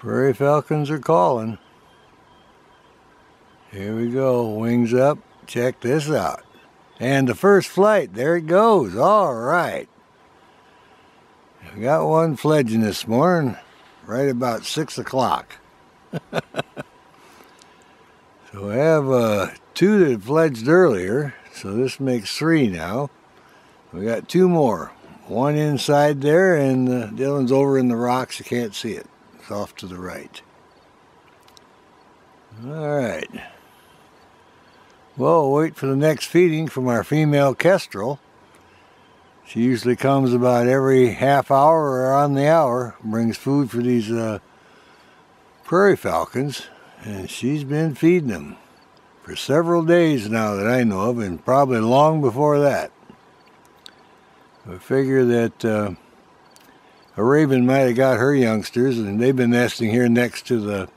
Prairie falcons are calling. Here we go, wings up. Check this out. And the first flight, there it goes. All right. We got one fledging this morning, right about 6 o'clock. So we have two that fledged earlier, so this makes 3 now. We got 2 more. One inside there, and the other one's over in the rocks. You can't see it. It's off to the right. All right. Well, we'll wait for the next feeding from our female kestrel. She usually comes about every half hour or on the hour, brings food for these prairie falcons, and she's been feeding them for several days now that I know of, and probably long before that. I figure that a raven might have got her youngsters, and they've been nesting here next to the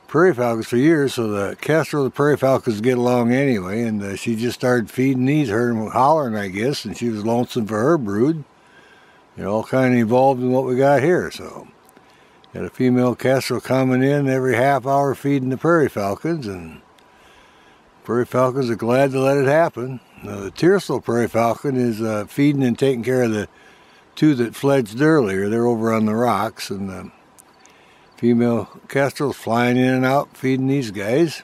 prairie falcons for years, so the kestrel and the prairie falcons get along anyway, and she just started feeding these, heard them hollering, I guess, and she was lonesome for her brood. They're all kind of involved in what we got here, so got a female kestrel coming in every half hour feeding the prairie falcons, and prairie falcons are glad to let it happen. Now, the tiercel prairie falcon is feeding and taking care of the 2 that fledged earlier. They're over on the rocks, and the female kestrel's flying in and out feeding these guys.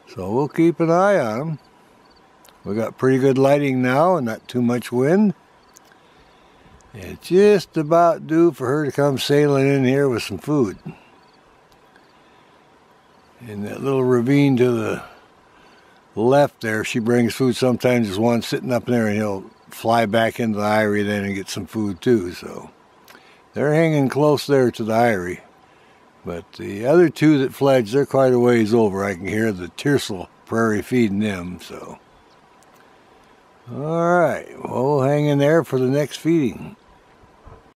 So we'll keep an eye on them. We got pretty good lighting now and not too much wind. And it's just about due for her to come sailing in here with some food. In that little ravine to the left there, she brings food. Sometimes there's one sitting up there, and he'll fly back into the eyrie then and get some food too. So they're hanging close there to the eyrie. But the other 2 that fledged, they're quite a ways over. I can hear the tiercel prairie feeding them. So, all right, well, we'll hang in there for the next feeding.